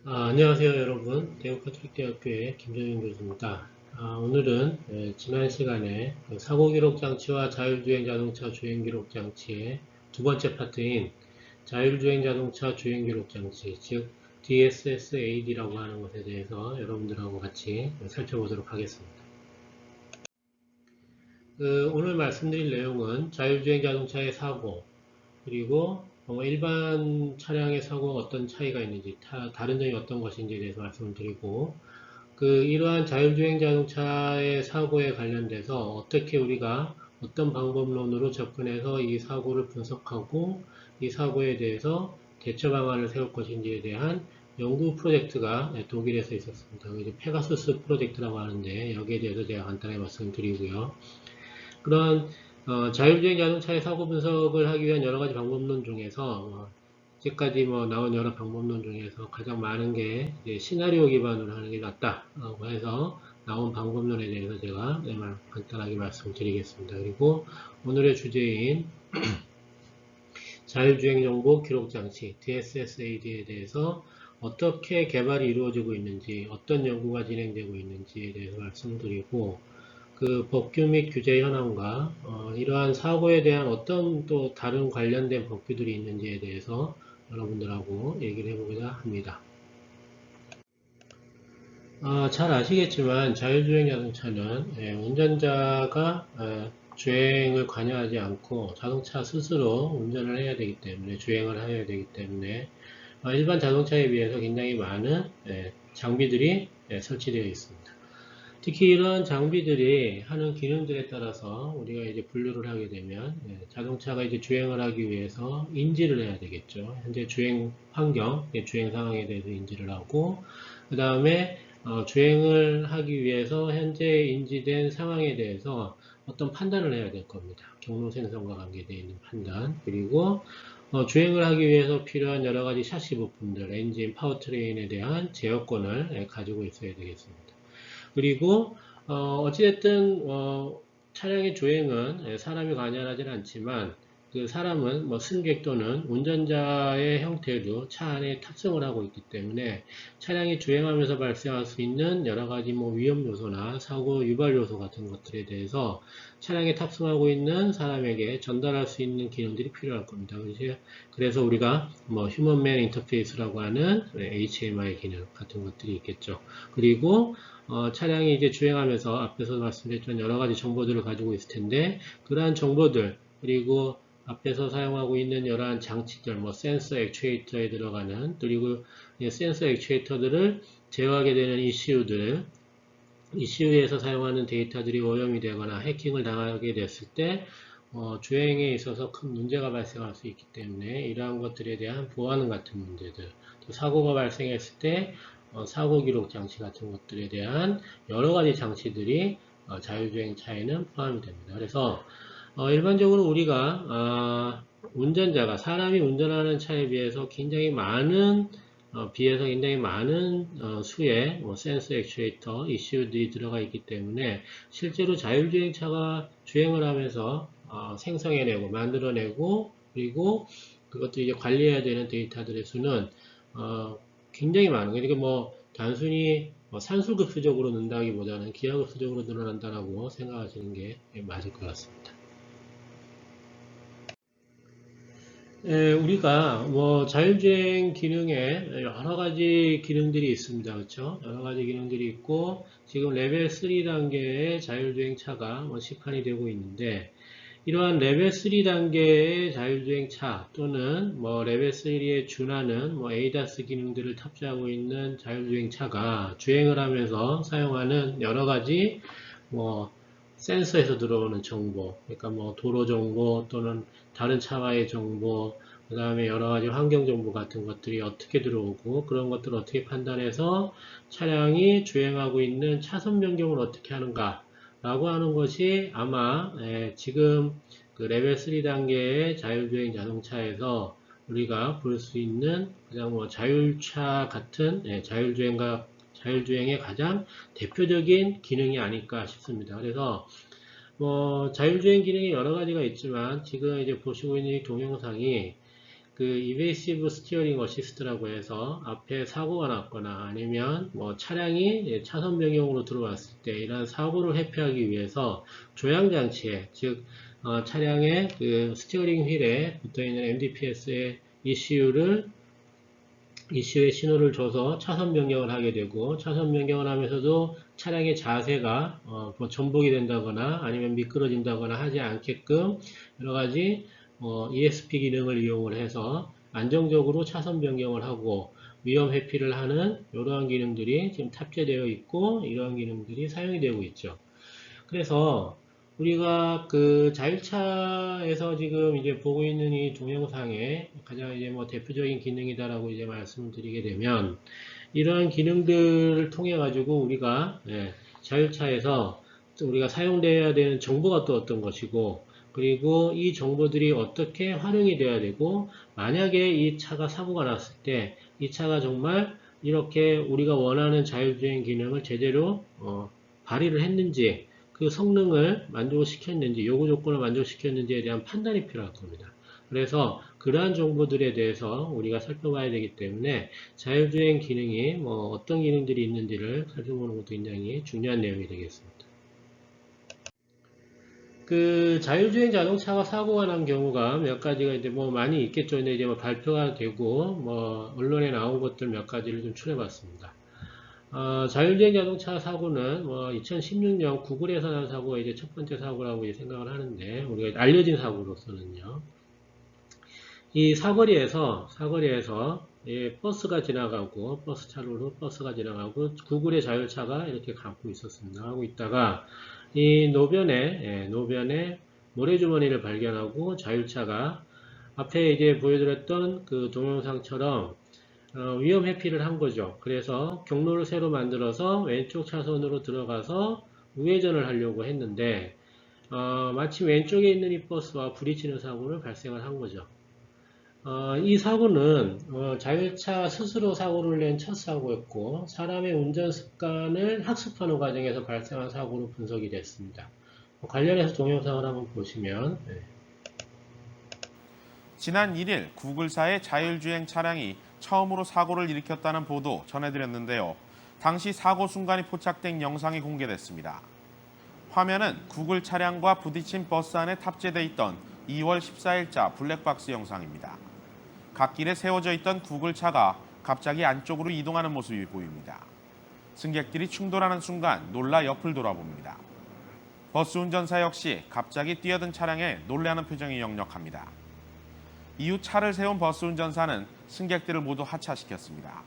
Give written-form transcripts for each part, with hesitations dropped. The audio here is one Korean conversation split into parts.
안녕하세요 여러분. 대구카톨릭대학교의 김정윤 교수입니다. 오늘은 지난 시간에 그 사고기록장치와 자율주행 자동차 주행기록장치의 두 번째 파트인 자율주행 자동차 주행기록장치, 즉 DSSAD라고 하는 것에 대해서 여러분들하고 같이 살펴보도록 하겠습니다. 오늘 말씀드릴 내용은 자율주행 자동차의 사고, 그리고 일반 차량의 사고와 어떤 차이가 있는지, 다른 점이 어떤 것인지에 대해서 말씀을 드리고, 이러한 자율주행 자동차의 사고에 관련돼서 어떻게 우리가 어떤 방법론으로 접근해서 이 사고를 분석하고 이 사고에 대해서 대처 방안을 세울 것인지에 대한 연구 프로젝트가 독일에서 있었습니다. 이제 페가수스 프로젝트라고 하는데 여기에 대해서 제가 간단히 말씀드리고요. 그런 자율주행 자동차의 사고 분석을 하기 위한 여러 가지 방법론 중에서 이제까지 나온 여러 방법론 중에서 가장 많은 게 시나리오 기반으로 하는 게 낫다고 해서 나온 방법론에 대해서 제가 간단하게 말씀드리겠습니다. 그리고 오늘의 주제인 자율주행 정보 기록 장치 DSSAD에 대해서 어떻게 개발이 이루어지고 있는지, 어떤 연구가 진행되고 있는지에 대해서 말씀드리고, 그 법규 및 규제 현황과 이러한 사고에 대한 어떤 또 다른 관련된 법규들이 있는지에 대해서 여러분들하고 얘기를 해보고자 합니다. 잘 아시겠지만 자율주행 자동차는 운전자가 주행을 관여하지 않고 자동차 스스로 운전을 해야 되기 때문에 주행을 해야 되기 때문에 일반 자동차에 비해서 굉장히 많은 장비들이 설치되어 있습니다. 특히 이런 장비들이 하는 기능들에 따라서 우리가 이제 분류를 하게 되면 자동차가 이제 주행을 하기 위해서 인지를 해야 되겠죠. 현재 주행 환경, 주행 상황에 대해서 인지를 하고 그 다음에 주행을 하기 위해서 현재 인지된 상황에 대해서 어떤 판단을 해야 될 겁니다. 경로 생성과 관계되어 있는 판단, 그리고 주행을 하기 위해서 필요한 여러 가지 샤시 부품들, 엔진, 파워트레인에 대한 제어권을 가지고 있어야 되겠습니다. 그리고 어찌됐든 차량의 주행은 사람이 관여하지는 않지만 그 사람은 승객 또는 운전자의 형태로 차 안에 탑승을 하고 있기 때문에 차량이 주행하면서 발생할 수 있는 여러 가지 위험 요소나 사고 유발 요소 같은 것들에 대해서 차량에 탑승하고 있는 사람에게 전달할 수 있는 기능들이 필요할 겁니다. 그래서 우리가 휴먼맨 인터페이스라고 하는 HMI 기능 같은 것들이 있겠죠. 그리고 차량이 이제 주행하면서 앞에서 말씀드렸던 여러 가지 정보들을 가지고 있을 텐데 그러한 정보들, 그리고 앞에서 사용하고 있는 여러한 장치들, 센서 액추에이터에 들어가는, 그리고 센서 액추에이터들을 제어하게 되는 이슈에서 사용하는 데이터들이 오염이 되거나 해킹을 당하게 됐을 때 주행에 있어서 큰 문제가 발생할 수 있기 때문에 이러한 것들에 대한 보안 같은 문제들, 또 사고가 발생했을 때 사고 기록 장치 같은 것들에 대한 여러 가지 장치들이 자율주행 차에는 포함이 됩니다. 그래서 일반적으로 우리가 운전자가 사람이 운전하는 차에 비해서 굉장히 많은 수의 센서 액추에이터 이슈들이 들어가 있기 때문에 실제로 자율주행차가 주행을 하면서 생성해내고 만들어내고 그리고 그것도 이제 관리해야 되는 데이터들의 수는 굉장히 많은 거예요. 그러니까 단순히 산술급수적으로 는다기보다는 기하급수적으로 늘어난다라고 생각하시는 게 맞을 것 같습니다. 우리가 자율주행 기능에 여러 가지 기능들이 있습니다. 그렇죠? 여러 가지 기능들이 있고 지금 레벨 3 단계의 자율주행 차가 시판이 되고 있는데 이러한 레벨 3 단계의 자율주행 차 또는 레벨 3에 준하는 ADAS 기능들을 탑재하고 있는 자율주행 차가 주행을 하면서 사용하는 여러 가지 센서에서 들어오는 정보, 그러니까 도로 정보 또는 다른 차와의 정보, 그 다음에 여러 가지 환경 정보 같은 것들이 어떻게 들어오고 그런 것들을 어떻게 판단해서 차량이 주행하고 있는 차선 변경을 어떻게 하는가 라고 하는 것이 아마 지금 그 레벨 3 단계의 자율주행 자동차에서 우리가 볼 수 있는 그냥 자율차 같은 자율주행의 가장 대표적인 기능이 아닐까 싶습니다. 그래서 자율주행 기능이 여러 가지가 있지만 지금 이제 보시고 있는 이 동영상이 그 이베이시브 스티어링 어시스트라고 해서 앞에 사고가 났거나 아니면 뭐 차량이 차선 변경으로 들어왔을 때 이러한 사고를 회피하기 위해서 조향 장치에 즉 차량의 그 스티어링 휠에 붙어 있는 MDPS의 ECU에 신호를 줘서 차선 변경을 하게 되고, 차선 변경을 하면서도 차량의 자세가 뭐 전복이 된다거나 아니면 미끄러진다거나 하지 않게끔 여러 가지 ESP 기능을 이용을 해서 안정적으로 차선 변경을 하고 위험 회피를 하는 이러한 기능들이 지금 탑재되어 있고, 이러한 기능들이 사용이 되고 있죠. 그래서 우리가 그 자율차에서 지금 이제 보고 있는 이 동영상에 가장 이제 뭐 대표적인 기능이다라고 이제 말씀을 드리게 되면, 이러한 기능들을 통해 가지고 우리가 자율차에서 우리가 사용되어야 되는 정보가 또 어떤 것이고, 그리고 이 정보들이 어떻게 활용이 되어야 되고, 만약에 이 차가 사고가 났을 때 이 차가 정말 이렇게 우리가 원하는 자율주행 기능을 제대로 발휘를 했는지, 그 성능을 만족시켰는지, 요구 조건을 만족시켰는지에 대한 판단이 필요할 겁니다. 그래서 그러한 정보들에 대해서 우리가 살펴봐야 되기 때문에 자율주행 기능이 뭐 어떤 기능들이 있는지를 살펴보는 것도 굉장히 중요한 내용이 되겠습니다. 그 자율주행 자동차가 사고가 난 경우가 몇 가지가 이제 뭐 많이 있겠죠. 근데 이제 뭐 발표가 되고 뭐 언론에 나온 것들 몇 가지를 좀 추려봤습니다. 자율주행 자동차 사고는 뭐 2016년 구글에서 난 사고가 이제 첫 번째 사고라고 이제 생각을 하는데, 우리가 알려진 사고로서는요. 이 사거리에서 버스가 지나가고, 버스 차로로 버스가 지나가고 구글의 자율차가 이렇게 감고 있었습니다. 하고 있다가 이 노변에 모래주머니를 발견하고 자율차가 앞에 이제 보여드렸던 그 동영상처럼 위험 회피를 한 거죠. 그래서 경로를 새로 만들어서 왼쪽 차선으로 들어가서 우회전을 하려고 했는데 마침 왼쪽에 있는 이 버스와 부딪히는 사고를 발생을 한 거죠. 이 사고는 자율차 스스로 사고를 낸 첫 사고였고, 사람의 운전 습관을 학습하는 과정에서 발생한 사고로 분석이 됐습니다. 관련해서 동영상을 한번 보시면 지난 1일 구글사의 자율주행 차량이 처음으로 사고를 일으켰다는 보도 전해드렸는데요. 당시 사고 순간이 포착된 영상이 공개됐습니다. 화면은 구글 차량과 부딪힌 버스 안에 탑재돼 있던 2월 14일자 블랙박스 영상입니다. 갓길에 세워져 있던 구글 차가 갑자기 안쪽으로 이동하는 모습이 보입니다. 승객들이 충돌하는 순간 놀라 옆을 돌아봅니다. 버스 운전사 역시 갑자기 뛰어든 차량에 놀라는 표정이 역력합니다. 이후 차를 세운 버스 운전사는 승객들을 모두 하차시켰습니다.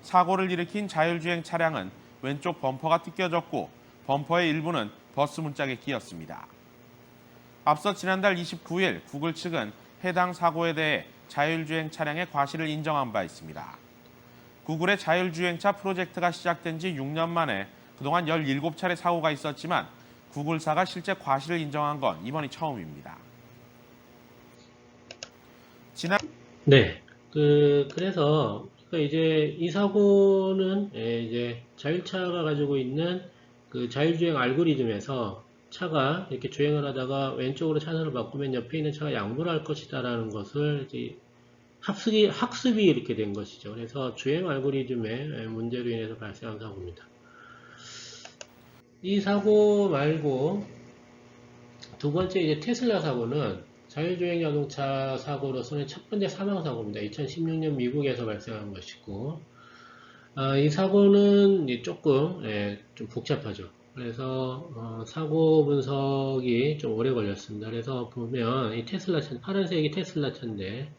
사고를 일으킨 자율주행 차량은 왼쪽 범퍼가 뜯겨졌고, 범퍼의 일부는 버스 문짝에 끼었습니다. 앞서 지난달 29일 구글 측은 해당 사고에 대해 자율주행 차량의 과실을 인정한 바 있습니다. 구글의 자율주행차 프로젝트가 시작된 지 6년 만에 그동안 17차례 사고가 있었지만 구글사가 실제 과실을 인정한 건 이번이 처음입니다. 그래서 이제 이 사고는 이제 자율차가 가지고 있는 그 자율주행 알고리즘에서 차가 이렇게 주행을 하다가 왼쪽으로 차선을 바꾸면 옆에 있는 차가 양보를 할 것이다라는 것을 이제 학습이 이렇게 된 것이죠. 그래서 주행 알고리즘의 문제로 인해서 발생한 사고입니다. 이 사고 말고 두 번째 이제 테슬라 사고는 자율주행 자동차 사고로서는 첫 번째 사망 사고입니다. 2016년 미국에서 발생한 것이고, 이 사고는 조금 좀 복잡하죠. 그래서 사고 분석이 좀 오래 걸렸습니다. 그래서 보면 이 테슬라 차, 파란색이 테슬라 차인데,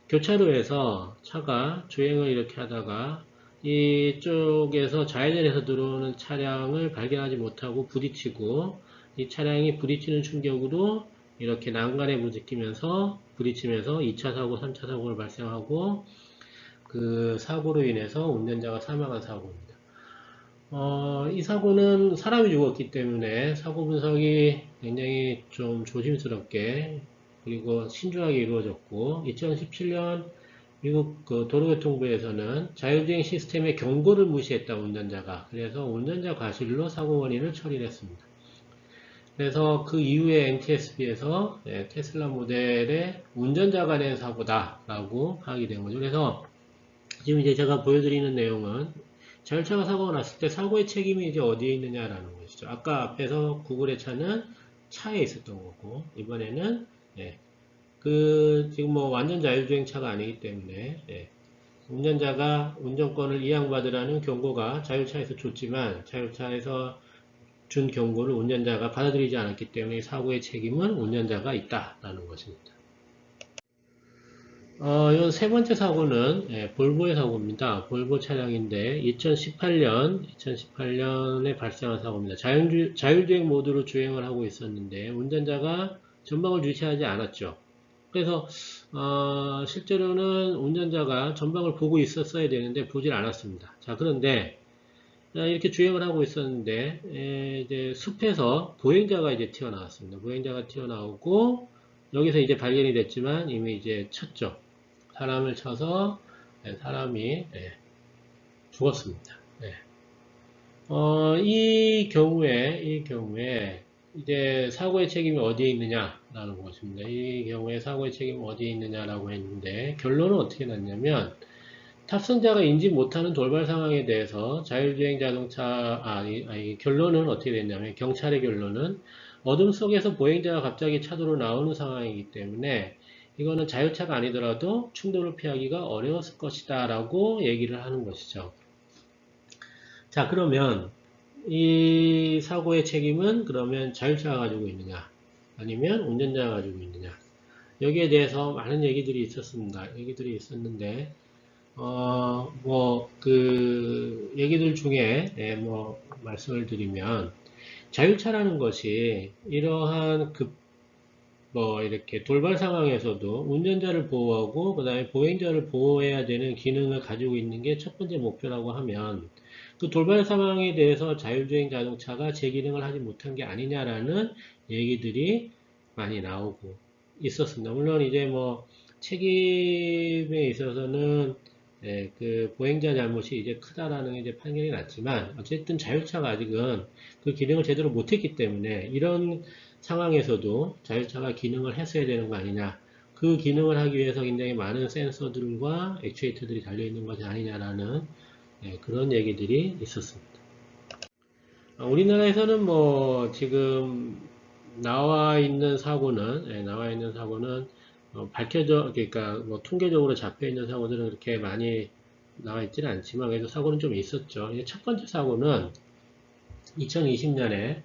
교차로에서 차가 주행을 이렇게 하다가 이쪽에서 좌회전해서 들어오는 차량을 발견하지 못하고 부딪히고, 이 차량이 부딪히는 충격으로 이렇게 난간에 부딪히면서 2차 사고, 3차 사고를 발생하고, 그 사고로 인해서 운전자가 사망한 사고입니다. 이 사고는 사람이 죽었기 때문에 사고 분석이 굉장히 좀 조심스럽게 그리고 신중하게 이루어졌고, 2017년 미국 그 도로교통부에서는 자율주행 시스템의 경고를 무시했다, 운전자가. 그래서 운전자 과실로 사고 원인을 처리를 했습니다. 그래서 그 이후에 NTSB에서 테슬라 모델의 운전자 간의 사고다라고 하게 된 거죠. 그래서 지금 이제 제가 보여드리는 내용은 자율차가 사고가 났을 때 사고의 책임이 이제 어디에 있느냐라는 것이죠. 아까 앞에서 구글의 차는 차에 있었던 거고, 이번에는 지금 뭐 완전 자율주행차가 아니기 때문에 운전자가 운전권을 이양받으라는 경고가 자율차에서 줬지만 자율차에서 준 경고를 운전자가 받아들이지 않았기 때문에 사고의 책임은 운전자가 있다라는 것입니다. 이 세 번째 사고는 볼보의 사고입니다. 볼보 차량인데 2018년에 발생한 사고입니다. 자율주행 모드로 주행을 하고 있었는데 운전자가 전방을 주시하지 않았죠. 그래서 실제로는 운전자가 전방을 보고 있었어야 되는데 보질 않았습니다. 자, 그런데 이렇게 주행을 하고 있었는데 이제 숲에서 보행자가 이제 튀어나왔습니다. 보행자가 튀어나오고 여기서 이제 발견이 됐지만 이미 이제 쳤죠. 사람을 쳐서 사람이 죽었습니다. 이 경우에 이제 사고의 책임이 어디에 있느냐라는 것입니다. 이 경우에 사고의 책임이 어디에 있느냐라고 했는데 결론은 어떻게 났냐면 탑승자가 인지 못하는 돌발 상황에 대해서 자율주행 자동차 결론은 어떻게 됐냐면 경찰의 결론은 어둠 속에서 보행자가 갑자기 차도로 나오는 상황이기 때문에 이거는 자율차가 아니더라도 충돌을 피하기가 어려웠을 것이다 라고 얘기를 하는 것이죠. 자, 그러면 이 사고의 책임은 그러면 자율차가 가지고 있느냐 아니면 운전자가 가지고 있느냐, 여기에 대해서 많은 얘기들이 있었는데 얘기들 중에 말씀을 드리면 자율차라는 것이 이러한 이렇게 돌발 상황에서도 운전자를 보호하고 그 다음에 보행자를 보호해야 되는 기능을 가지고 있는 게 첫 번째 목표라고 하면 그 돌발 상황에 대해서 자율주행 자동차가 제 기능을 하지 못한 게 아니냐라는 얘기들이 많이 나오고 있었습니다. 물론 이제 책임에 있어서는 그 보행자 잘못이 이제 크다라는 이제 판결이 났지만 어쨌든 자율차가 아직은 그 기능을 제대로 못했기 때문에 이런 상황에서도 자율차가 기능을 했어야 되는 거 아니냐, 그 기능을 하기 위해서 굉장히 많은 센서들과 액추에이터들이 달려있는 것이 아니냐라는 그런 얘기들이 있었습니다. 우리나라에서는 지금 나와 있는 사고는 그러니까 통계적으로 잡혀 있는 사고들은 그렇게 많이 나와 있지는 않지만 그래도 사고는 좀 있었죠. 첫 번째 사고는 2020년에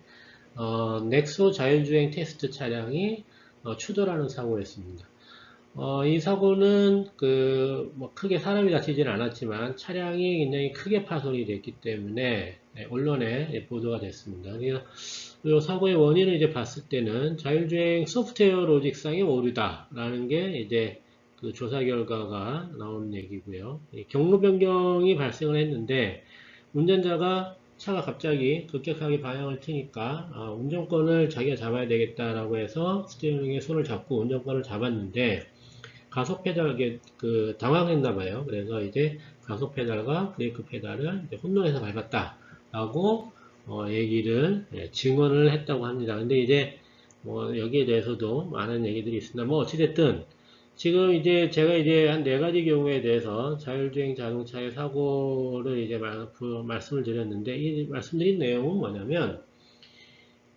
넥소 자율주행 테스트 차량이 추돌하는 사고였습니다. 이 사고는 크게 사람이 다치지는 않았지만 차량이 굉장히 크게 파손이 됐기 때문에 언론에 보도가 됐습니다. 그래서 이 사고의 원인을 이제 봤을 때는 자율주행 소프트웨어 로직상의 오류다라는 게 이제 그 조사 결과가 나온 얘기고요. 경로 변경이 발생을 했는데 운전자가 차가 갑자기 급격하게 방향을 트니까 운전권을 자기가 잡아야 되겠다라고 해서 스티어링에 손을 잡고 운전권을 잡았는데 가속 페달에 당황했나 봐요. 그래서 이제 가속 페달과 브레이크 페달을 혼돈해서 밟았다라고 얘기를 증언을 했다고 합니다. 근데 이제 여기에 대해서도 많은 얘기들이 있습니다. 어찌됐든 지금 이제 제가 이제 한 4가지 경우에 대해서 자율주행 자동차의 사고를 이제 말씀을 드렸는데 이 말씀드린 내용은 뭐냐면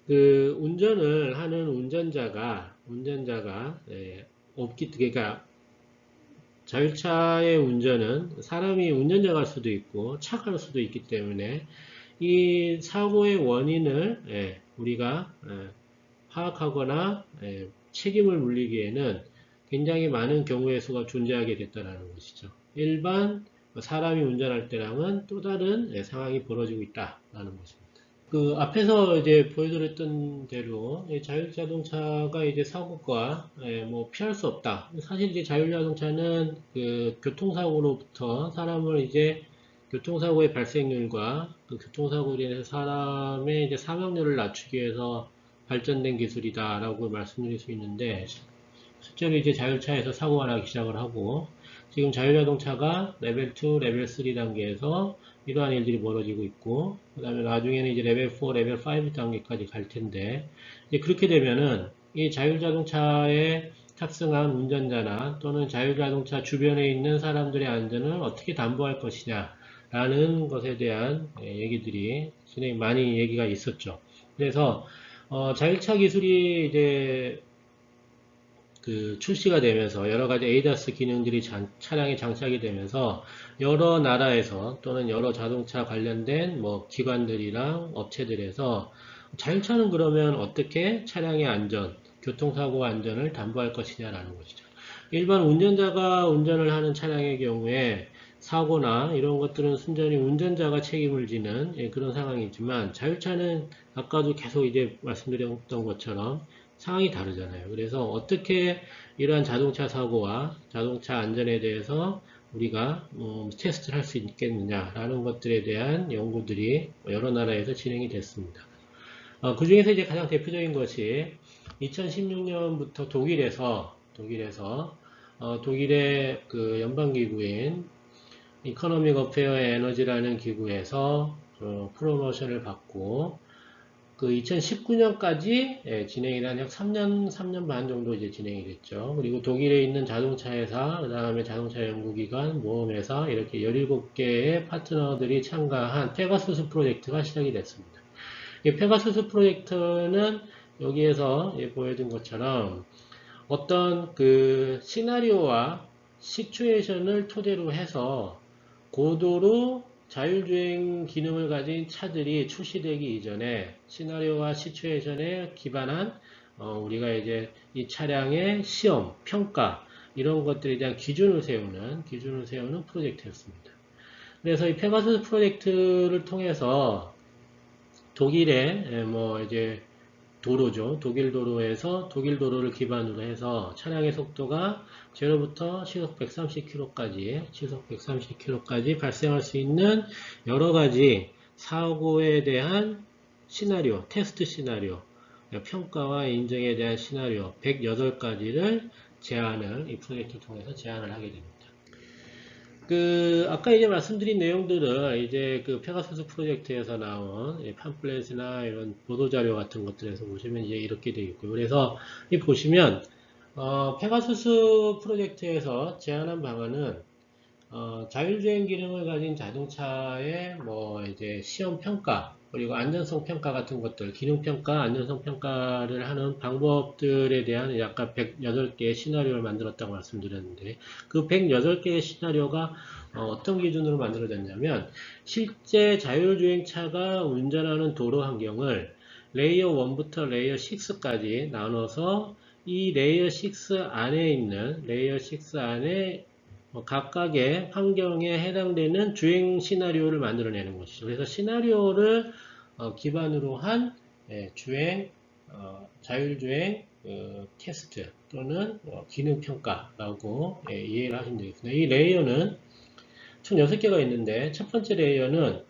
운전을 하는 운전자가 그러니까 자율차의 운전은 사람이 운전자가 할 수도 있고 차가 할 수도 있기 때문에 이 사고의 원인을 우리가 파악하거나 책임을 물리기에는 굉장히 많은 경우의 수가 존재하게 됐다는 것이죠. 일반 사람이 운전할 때랑은 또 다른 상황이 벌어지고 있다는 것입니다. 앞에서 이제 보여드렸던 대로 자율자동차가 이제 사고가 피할 수 없다. 사실 이제 자율자동차는 교통사고로부터 사람을 이제 교통사고의 발생률과 교통사고로 인해서 사람의 이제 사망률을 낮추기 위해서 발전된 기술이다라고 말씀드릴 수 있는데 실제로 이제 자율차에서 사고가 나기 시작을 하고 지금 자율자동차가 레벨 2, 레벨 3 단계에서 이러한 일들이 벌어지고 있고, 그 다음에 나중에는 이제 레벨 4, 레벨 5 단계까지 갈 텐데, 이제 그렇게 되면은 이 자율자동차에 탑승한 운전자나 또는 자율자동차 주변에 있는 사람들의 안전을 어떻게 담보할 것이냐라는 것에 대한 얘기들이 많이 얘기가 있었죠. 그래서 자율차 기술이 이제 그 출시가 되면서 여러 가지 ADAS 기능들이 차량에 장착이 되면서 여러 나라에서 또는 여러 자동차 관련된 뭐 기관들이랑 업체들에서 자율차는 그러면 어떻게 차량의 안전, 교통사고 안전을 담보할 것이냐라는 것이죠. 일반 운전자가 운전을 하는 차량의 경우에 사고나 이런 것들은 순전히 운전자가 책임을 지는 그런 상황이지만 자율차는 아까도 계속 이제 말씀드렸던 것처럼 상황이 다르잖아요. 그래서 어떻게 이러한 자동차 사고와 자동차 안전에 대해서 우리가 테스트를 할 수 있겠느냐라는 것들에 대한 연구들이 여러 나라에서 진행이 됐습니다. 그 중에서 이제 가장 대표적인 것이 2016년부터 독일의 그 연방기구인 이코노믹 어페어 에너지라는 기구에서 프로모션을 받고 그 2019년까지 진행이 된 약 3년 반 정도 이제 진행이 됐죠. 그리고 독일에 있는 자동차 회사, 그 다음에 자동차 연구기관, 모험회사 이렇게 17개의 파트너들이 참가한 페가수스 프로젝트가 시작이 됐습니다. 이 페가수스 프로젝트는 여기에서 보여준 것처럼 어떤 그 시나리오와 시츄에이션을 토대로 해서 고도로 자율주행 기능을 가진 차들이 출시되기 이전에 시나리오와 시츄에이션에 기반한 우리가 이제 이 차량의 시험, 평가 이런 것들에 대한 기준을 세우는 프로젝트였습니다. 그래서 이 페가수스 프로젝트를 통해서 독일의 뭐 이제 도로죠. 독일 도로를 기반으로 해서 차량의 속도가 0부터 시속 130km까지 발생할 수 있는 여러 가지 사고에 대한 시나리오, 테스트 시나리오, 평가와 인증에 대한 시나리오 108가지를 이 프로젝트를 통해서 제안을 하게 됩니다. 아까 이제 말씀드린 내용들을 이제 그 페가수스 프로젝트에서 나온 팜플렛이나 이런 보도자료 같은 것들에서 보시면 이제 이렇게 되어 있고요. 그래서 이 보시면, 페가수스 프로젝트에서 제안한 방안은, 자율주행 기능을 가진 자동차의 뭐 이제 시험 평가, 그리고 안전성 평가 같은 것들, 기능 평가, 안전성 평가를 하는 방법들에 대한 약간 108개의 시나리오를 만들었다고 말씀드렸는데, 그 108개의 시나리오가 어떤 기준으로 만들어졌냐면, 실제 자율주행차가 운전하는 도로 환경을 레이어 1부터 레이어 6까지 나눠서 이 레이어 6 안에 각각의 환경에 해당되는 주행 시나리오를 만들어내는 것이죠. 그래서 시나리오를 기반으로 한 자율주행 테스트 또는 기능평가라고 이해를 하시면 되겠습니다. 이 레이어는 총 6개가 있는데 첫 번째 레이어는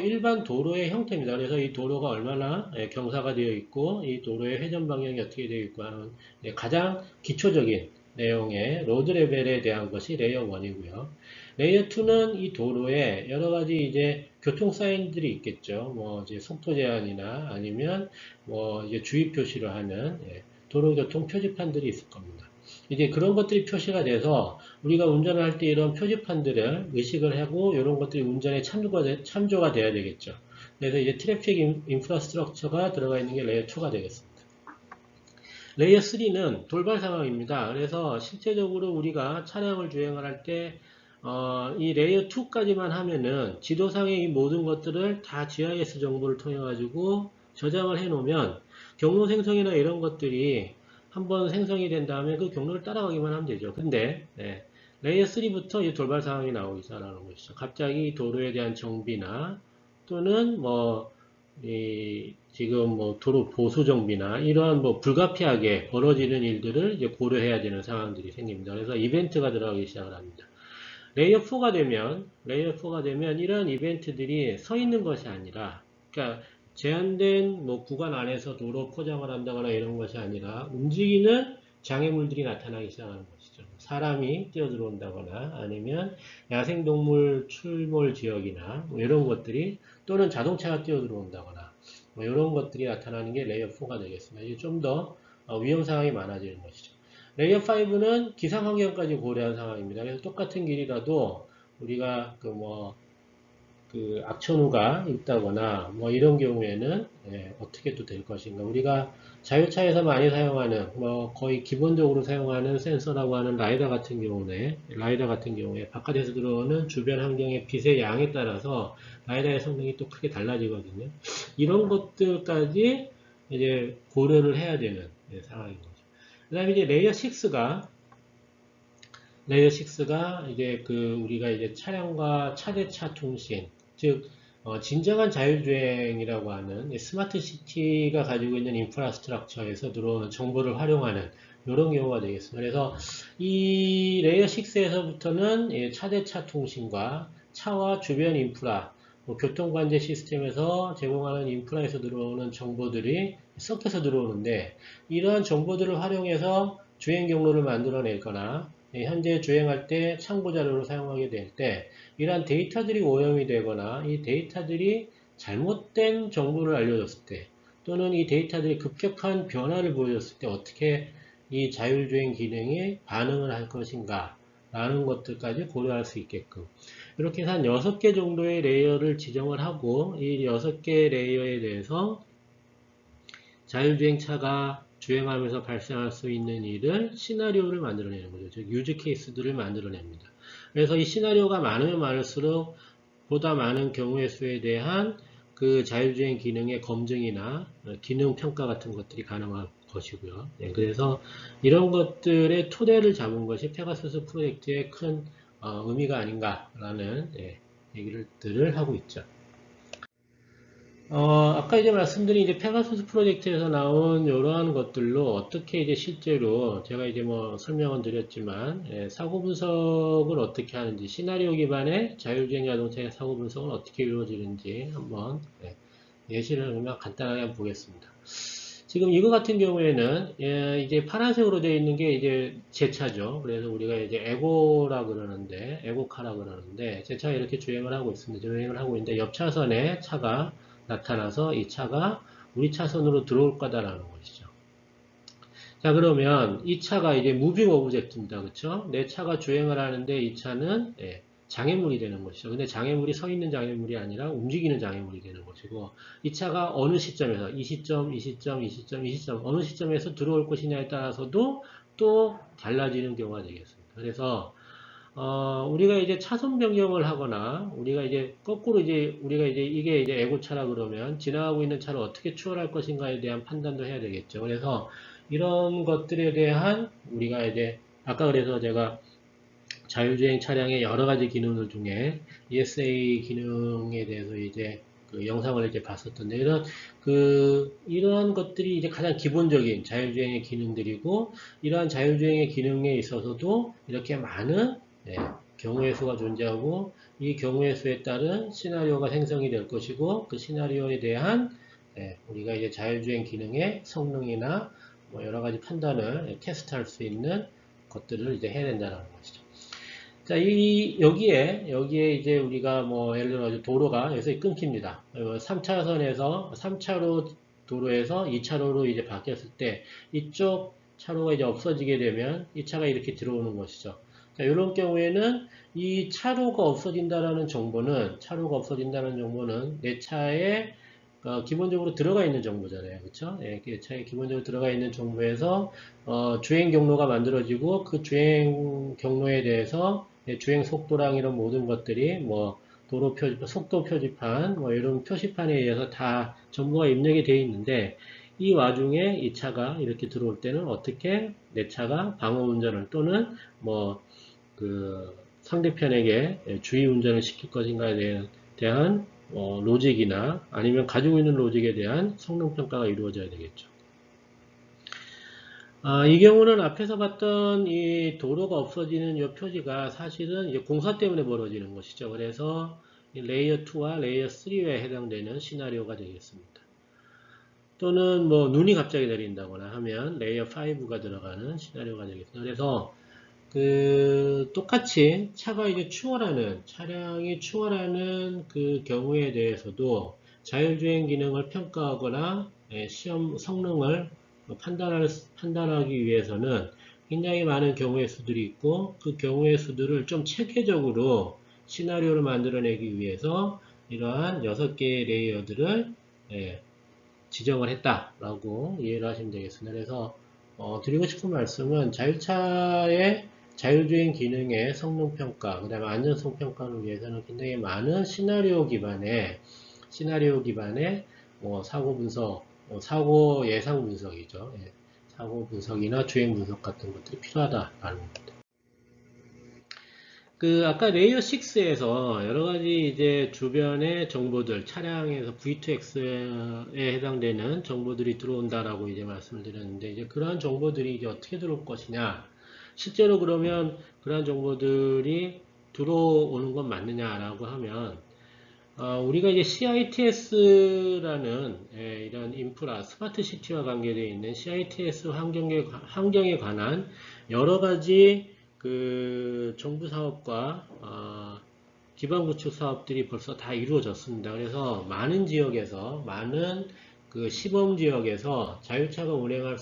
일반 도로의 형태입니다. 그래서 이 도로가 얼마나 경사가 되어 있고 이 도로의 회전 방향이 어떻게 되어 있고 하는 가장 기초적인 내용의 로드 레벨에 대한 것이 레이어 1이고요. 레이어 2는 이 도로에 여러 가지 이제 교통 사인들이 있겠죠. 뭐 이제 속도 제한이나 아니면 뭐 이제 주의 표시를 하는 도로교통 표지판들이 있을 겁니다. 이제 그런 것들이 표시가 돼서 우리가 운전을 할 때 이런 표지판들을 의식을 하고 이런 것들이 운전에 참조가 돼야 되겠죠. 그래서 이제 트래픽 인프라스트럭처가 들어가 있는 게 레이어 2가 되겠습니다. 레이어 3는 돌발 상황입니다. 그래서 실제적으로 우리가 차량을 주행을 할 때 이 레이어 2까지만 하면은 지도상의 이 모든 것들을 다 GIS 정보를 통해 가지고 저장을 해 놓으면 경로 생성이나 이런 것들이 한번 생성이 된 다음에 그 경로를 따라가기만 하면 되죠. 근데 레이어 3부터 이 돌발 상황이 나오기 시작하는 것이죠. 갑자기 도로에 대한 정비나 또는 지금 도로 보수 정비나 이러한 불가피하게 벌어지는 일들을 이제 고려해야 되는 상황들이 생깁니다. 그래서 이벤트가 들어가기 시작을 합니다. 레이어 4가 되면 이러한 이벤트들이 서 있는 것이 아니라, 그러니까 제한된 구간 안에서 도로 포장을 한다거나 이런 것이 아니라 움직이는 장애물들이 나타나기 시작하는 것이죠. 사람이 뛰어들어온다거나 아니면 야생동물 출몰 지역이나 뭐 이런 것들이 또는 자동차가 뛰어들어온다거나 뭐 이런 것들이 나타나는 게 레이어 4가 되겠습니다. 이게 좀 더 위험 상황이 많아지는 것이죠. 레이어 5는 기상 환경까지 고려한 상황입니다. 그래서 똑같은 길이라도 우리가 그 악천후가 있다거나 뭐 이런 경우에는 어떻게 또 될 것인가. 우리가 자율차에서 많이 사용하는 뭐 거의 기본적으로 사용하는 센서라고 하는 라이더 같은 경우에 바깥에서 들어오는 주변 환경의 빛의 양에 따라서 라이더의 성능이 또 크게 달라지거든요. 이런 것들까지 이제 고려를 해야 되는 상황인 거죠. 그 다음에 이제 레이어 6가 이제 우리가 이제 차량과 차대차 통신, 즉 진정한 자율주행이라고 하는 스마트 시티가 가지고 있는 인프라스트럭처에서 들어오는 정보를 활용하는 이런 경우가 되겠습니다. 그래서 이 레이어 6에서부터는 차대차 통신과 차와 주변 인프라, 교통관제 시스템에서 제공하는 인프라에서 들어오는 정보들이 섞여서 들어오는데, 이러한 정보들을 활용해서 주행 경로를 만들어내거나 현재 주행할 때 참고 자료로 사용하게 될 때 이러한 데이터들이 오염이 되거나 이 데이터들이 잘못된 정보를 알려줬을 때 또는 이 데이터들이 급격한 변화를 보여줬을 때 어떻게 이 자율주행 기능이 반응을 할 것인가 라는 것들까지 고려할 수 있게끔 이렇게 해서 한 6개 정도의 레이어를 지정을 하고 이 6개 레이어에 대해서 자율주행차가 주행하면서 발생할 수 있는 일을 시나리오를 만들어내는 거죠. 즉 유즈 케이스들을 만들어냅니다. 그래서 이 시나리오가 많으면 많을수록 보다 많은 경우의 수에 대한 그 자율주행 기능의 검증이나 기능 평가 같은 것들이 가능한 것이고요. 그래서 이런 것들의 토대를 잡은 것이 페가수스 프로젝트의 큰 의미가 아닌가라는 얘기를 하고 있죠. 아까 이제 말씀드린 이제 페가수스 프로젝트에서 나온 이러한 것들로 어떻게 이제 실제로 제가 이제 뭐 설명은 드렸지만 사고 분석을 어떻게 하는지 시나리오 기반의 자율주행 자동차의 사고 분석은 어떻게 이루어지는지 한번 예시를 그냥 간단하게 한번 보겠습니다. 지금 이거 같은 경우에는 이제 파란색으로 되어 있는 게 이제 제 차죠. 그래서 우리가 이제 에고라 그러는데 에고카라 그러는데 제 차가 이렇게 주행을 하고 있습니다. 주행을 하고 있는데 옆 차선에 차가 나타나서 이 차가 우리 차선으로 들어올 거다라는 것이죠. 자, 그러면 이 차가 이제 무빙 오브젝트입니다. 그렇죠? 내 차가 주행을 하는데 이 차는 장애물이 되는 것이죠. 근데 장애물이 서 있는 장애물이 아니라 움직이는 장애물이 되는 것이고 이 차가 어느 시점에서 이 시점 어느 시점에서 들어올 것이냐에 따라서도 또 달라지는 경우가 되겠습니다. 그래서 우리가 이제 차선 변경을 하거나, 우리가 이제 거꾸로 우리가 이게 이제 에고차라 그러면 지나가고 있는 차를 어떻게 추월할 것인가에 대한 판단도 해야 되겠죠. 그래서 이런 것들에 대한 우리가 이제, 아까 그래서 제가 자율주행 차량의 여러 가지 기능들 중에 ESA 기능에 대해서 이제 그 영상을 이제 봤었던데, 이러한 것들이 이제 가장 기본적인 자율주행의 기능들이고, 이러한 자율주행의 기능에 있어서도 이렇게 많은 경우의 수가 존재하고, 이 경우의 수에 따른 시나리오가 생성이 될 것이고, 그 시나리오에 대한 우리가 이제 자율주행 기능의 성능이나 뭐 여러 가지 판단을 테스트할 수 있는 것들을 이제 해야 된다는 것이죠. 자, 여기에 이제 우리가 뭐, 예를 들어 도로가 여기서 끊깁니다. 3차로 도로에서 2차로로 이제 바뀌었을 때, 이쪽 차로가 이제 없어지게 되면, 이 차가 이렇게 들어오는 것이죠. 자, 이런 경우에는 이 차로가 없어진다는 정보는 내 차에 기본적으로 들어가 있는 정보잖아요. 그렇죠? 차에 기본적으로 들어가 있는 정보에서 주행 경로가 만들어지고 그 주행 경로에 대해서 주행 속도랑 이런 모든 것들이 뭐 도로 표지판, 속도 표지판, 뭐 이런 표시판에 의해서 다 정보가 입력이 되어 있는데 이 와중에 이 차가 이렇게 들어올 때는 어떻게 내 차가 방어 운전을 또는 뭐 그 상대편에게 주의 운전을 시킬 것인가에 대한 로직이나 아니면 가지고 있는 로직에 대한 성능 평가가 이루어져야 되겠죠. 이 경우는 앞에서 봤던 이 도로가 없어지는 이 표지가 사실은 이제 공사 때문에 벌어지는 것이죠. 그래서 레이어 2와 레이어 3에 해당되는 시나리오가 되겠습니다. 또는 뭐 눈이 갑자기 내린다거나 하면 레이어 5가 들어가는 시나리오가 되겠습니다. 그래서 똑같이 차가 이제 차량이 추월하는 그 경우에 대해서도 자율주행 기능을 평가하거나 시험 성능을 판단하기 위해서는 굉장히 많은 경우의 수들이 있고 그 경우의 수들을 좀 체계적으로 시나리오를 만들어내기 위해서 이러한 6개의 레이어들을 지정을 했다라고 이해를 하시면 되겠습니다. 그래서 드리고 싶은 말씀은 자율차의 자율주행 기능의 성능 평가, 그 다음에 안전성 평가를 위해서는 굉장히 많은 시나리오 기반의 사고 분석, 사고 예상 분석이죠. 사고 분석이나 주행 분석 같은 것들이 필요하다라는 겁니다. 아까 레이어 6에서 여러 가지 이제 주변의 정보들, 차량에서 V2X에 해당되는 정보들이 들어온다라고 이제 말씀을 드렸는데, 이제 그러한 정보들이 이제 어떻게 들어올 것이냐, 실제로 그러면 그러한 정보들이 들어오는 건 맞느냐라고 하면, 우리가 이제 CITS라는 이런 인프라, 스마트 시티와 관계되어 있는 CITS 환경에 관한 여러 가지 정부 사업과 기반 구축 사업들이 벌써 다 이루어졌습니다. 그래서 많은 지역에서, 많은 시범 지역에서 자율차가 운행을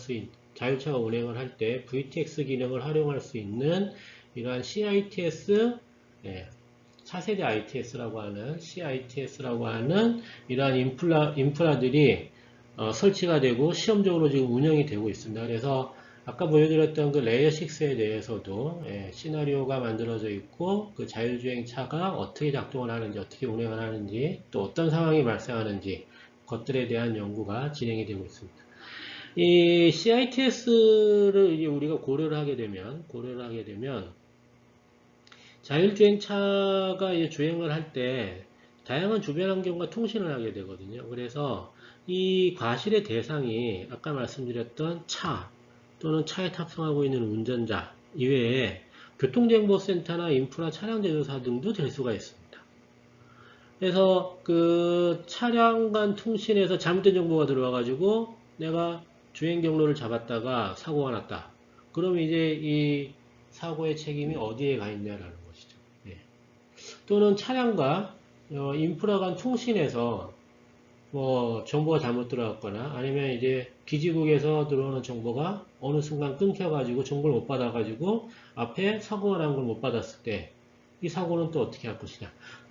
할 때 VTX 기능을 활용할 수 있는 이러한 CITS, 차세대 ITS라고 하는 CITS라고 하는 이러한 인프라들이 설치가 되고 시험적으로 지금 운영이 되고 있습니다. 그래서 아까 보여드렸던 그 레이어 6에 대해서도 시나리오가 만들어져 있고 그 자율주행 차가 어떻게 작동을 하는지, 어떻게 운행을 하는지, 또 어떤 상황이 발생하는지 것들에 대한 연구가 진행이 되고 있습니다. 이 CITS를 우리가 고려를 하게 되면 자율주행 차가 주행을 할 때 다양한 주변 환경과 통신을 하게 되거든요. 그래서 이 과실의 대상이 아까 말씀드렸던 차 또는 차에 탑승하고 있는 운전자 이외에 교통정보센터나 인프라 차량 제조사 등도 될 수가 있습니다. 그래서 그 차량 간 통신에서 잘못된 정보가 들어와가지고 내가 주행 경로를 잡았다가 사고가 났다. 그럼 이제 이 사고의 책임이 어디에 가 있냐라는 것이죠. 또는 차량과 인프라 간 통신에서 정보가 잘못 들어갔거나 아니면 이제 기지국에서 들어오는 정보가 어느 순간 끊겨가지고 정보를 못 받아가지고 앞에 사고가 난 걸 못 받았을 때 이 사고는 또 어떻게 할 것이냐.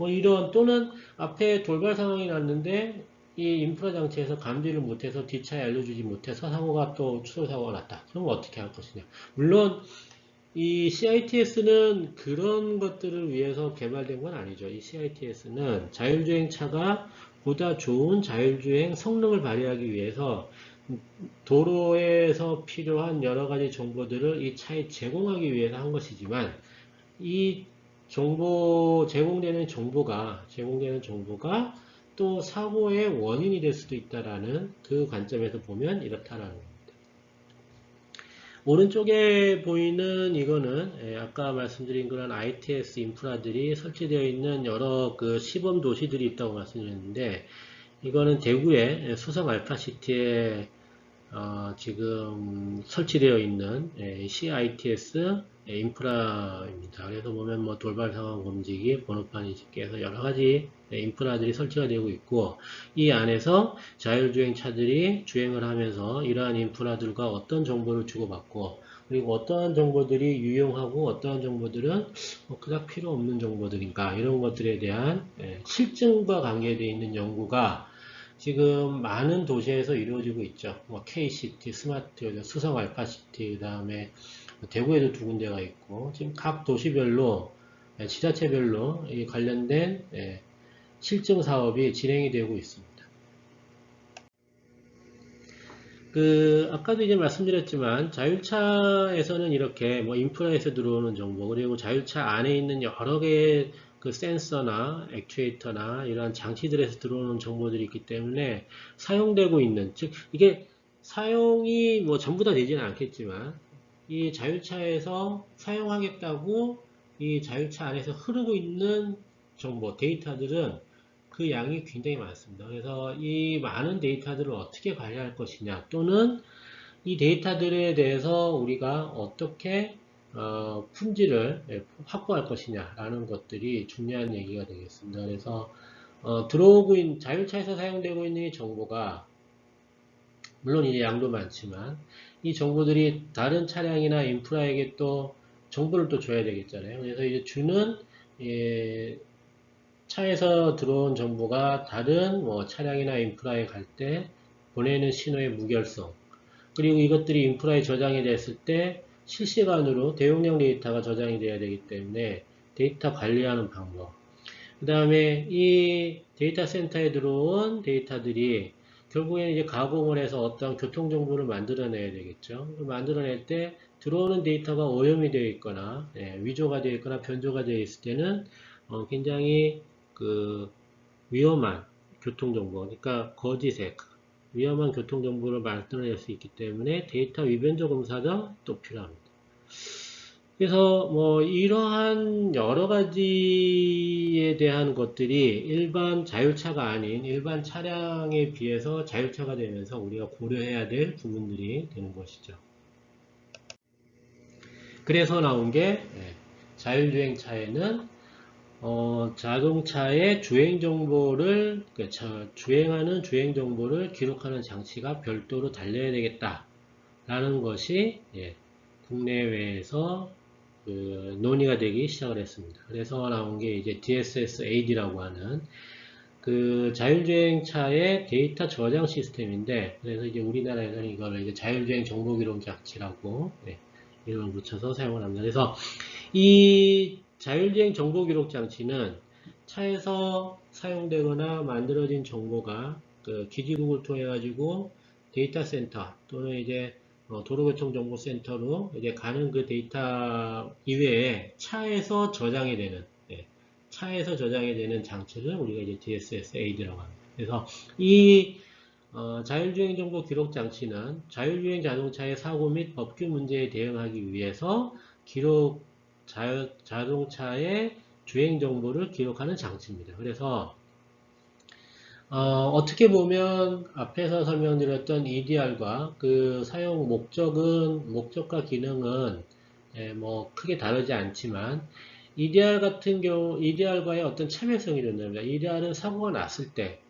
이런 또는 앞에 돌발 상황이 났는데 이 인프라 장치에서 감지를 못해서 뒷차에 알려주지 못해서 추돌 사고가 났다. 그럼 어떻게 할 것이냐. 물론 이 CITS는 그런 것들을 위해서 개발된 건 아니죠. 이 CITS는 자율주행 차가 보다 좋은 자율주행 성능을 발휘하기 위해서 도로에서 필요한 여러 가지 정보들을 이 차에 제공하기 위해서 한 것이지만 이 제공되는 정보가 또 사고의 원인이 될 수도 있다라는 그 관점에서 보면 이렇다라는 겁니다. 오른쪽에 보이는 이거는 아까 말씀드린 그런 ITS 인프라들이 설치되어 있는 여러 시범 도시들이 있다고 말씀드렸는데 이거는 대구의 수성 알파시티에 지금 설치되어 있는 CITS 인프라입니다. 그래서 보면 돌발 상황 검지기, 번호판 인식기에서 여러 가지 인프라들이 설치가 되고 있고 이 안에서 자율주행 차들이 주행을 하면서 이러한 인프라들과 어떤 정보를 주고받고 그리고 어떠한 정보들이 유용하고 어떠한 정보들은 그닥 필요 없는 정보들인가 이런 것들에 대한 실증과 관계되어 있는 연구가 지금 많은 도시에서 이루어지고 있죠. K시티, 스마트, 수성 알파시티, 그 다음에 대구에도 2군데가 있고, 지금 각 도시별로, 지자체별로 관련된 실증 사업이 진행이 되고 있습니다. 아까도 이제 말씀드렸지만, 자율차에서는 이렇게 인프라에서 들어오는 정보, 그리고 자율차 안에 있는 여러 개의 센서나 액추에이터나 이러한 장치들에서 들어오는 정보들이 있기 때문에 사용되고 있는, 즉, 이게 사용이 전부 다 되지는 않겠지만, 이 자율차에서 사용하겠다고 이 자율차 안에서 흐르고 있는 정보, 데이터들은 그 양이 굉장히 많습니다. 그래서 이 많은 데이터들을 어떻게 관리할 것이냐, 또는 이 데이터들에 대해서 우리가 어떻게 품질을 확보할 것이냐라는 것들이 중요한 얘기가 되겠습니다. 그래서 들어오고 있는 자율차에서 사용되고 있는 이 정보가 물론 이제 양도 많지만 이 정보들이 다른 차량이나 인프라에게 또 정보를 또 줘야 되겠잖아요. 그래서 이제 주는 예, 차에서 들어온 정보가 다른 뭐 차량이나 인프라에 갈 때 보내는 신호의 무결성, 그리고 이것들이 인프라에 저장이 됐을 때 실시간으로 대용량 데이터가 저장이 돼야 되기 때문에 데이터 관리하는 방법, 그 다음에 이 데이터 센터에 들어온 데이터들이 결국에는 이제 가공을 해서 어떤 교통 정보를 만들어내야 되겠죠. 만들어낼 때 들어오는 데이터가 오염이 되어 있거나 위조가 되어 있거나 변조가 되어 있을 때는 굉장히 그 위험한 교통 정보, 그러니까 거짓의 위험한 교통 정보를 만들어낼 수 있기 때문에 데이터 위변조 검사가 또 필요합니다. 그래서 뭐 이러한 여러 가지에 대한 것들이 일반 자율차가 아닌 일반 차량에 비해서 자율차가 되면서 우리가 고려해야 될 부분들이 되는 것이죠. 그래서 나온 게 자율주행차에는 자동차의 주행 정보를 주행하는 주행 정보를 기록하는 장치가 별도로 달려야 되겠다라는 것이 국내외에서 논의가 되기 시작을 했습니다. 그래서 나온 게 이제 DSS-AD라고 하는 그 자율주행차의 데이터 저장 시스템인데, 그래서 이제 우리나라에서는 이거를 이제 자율주행 정보기록 장치라고 이름을 붙여서 사용을 합니다. 그래서 이 자율주행 정보기록 장치는 차에서 사용되거나 만들어진 정보가 그 기지국을 통해 가지고 데이터 센터 또는 이제 도로교통정보센터로 이제 가는 그 데이터 이외에 차에서 저장이 되는 장치를 우리가 이제 DSS-AD라고 합니다. 그래서 이 자율주행 정보 기록 장치는 자율주행 자동차의 사고 및 법규 문제에 대응하기 위해서 자동차의 주행 정보를 기록하는 장치입니다. 그래서 어떻게 보면 앞에서 설명드렸던 EDR과 그 사용 목적과 기능은 뭐 크게 다르지 않지만 EDR과의 어떤 참여성이 된답니다. EDR은 사고가 났을 때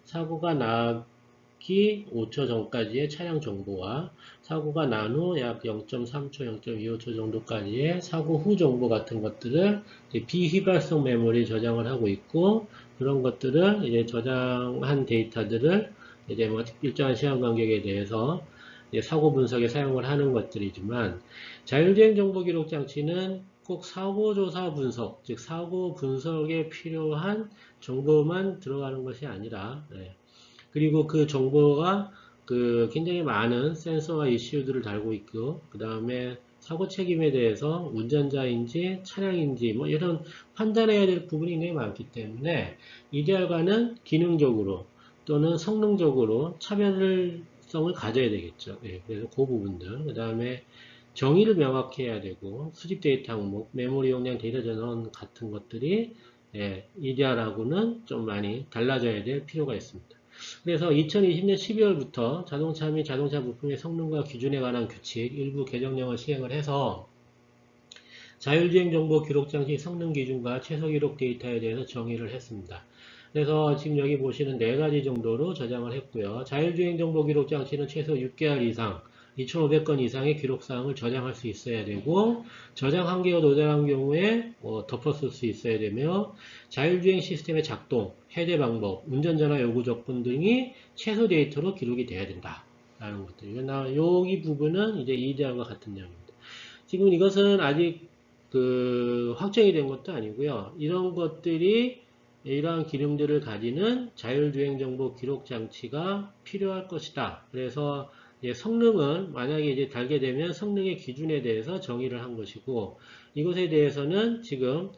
사고가 나기 5초 전까지의 차량 정보와 사고가 난 후 약 0.3초, 0.25초 정도까지의 사고 후 정보 같은 것들을 비휘발성 메모리 저장을 하고 있고, 그런 것들을 이제 저장한 데이터들을 이제 뭐 일정한 시간 간격에 대해서 사고 분석에 사용을 하는 것들이지만, 자율주행 정보 기록 장치는 꼭 사고 조사 분석, 즉 사고 분석에 필요한 정보만 들어가는 것이 아니라, 그리고 그 정보가 그 굉장히 많은 센서와 이슈들을 달고 있고, 그 다음에 사고 책임에 대해서 운전자인지 차량인지 뭐 이런 판단해야 될 부분이 굉장히 많기 때문에 EDR과는 기능적으로 또는 성능적으로 차별성을 가져야 되겠죠. 그래서 그 부분들, 그 다음에 정의를 명확히 해야 되고, 수집 데이터 항목, 메모리 용량, 데이터 전원 같은 것들이 EDR하고는 좀 많이 달라져야 될 필요가 있습니다. 그래서 2020년 12월부터 자동차 및 자동차 부품의 성능과 기준에 관한 규칙 일부 개정령을 시행을 해서 자율주행 정보 기록 장치 성능 기준과 최소 기록 데이터에 대해서 정의를 했습니다. 그래서 지금 여기 보시는 4가지 정도로 저장을 했고요. 자율주행 정보 기록 장치는 최소 6개월 이상 2,500건 이상의 기록사항을 저장할 수 있어야 되고, 저장 한계가 도달한 경우에 덮었을 수 있어야 되며, 자율주행 시스템의 작동, 해제 방법, 운전전화 요구 조건 등이 최소 데이터로 기록이 돼야 된다 라는 것들. 여기 부분은 이제 EDR과 같은 내용입니다. 지금 이것은 아직 확정이 된 것도 아니고요. 이런 것들이 이러한 기능들을 가지는 자율주행 정보 기록 장치가 필요할 것이다. 그래서 성능은 만약에 이제 달게 되면 성능의 기준에 대해서 정의를 한 것이고, 이것에 대해서는 지금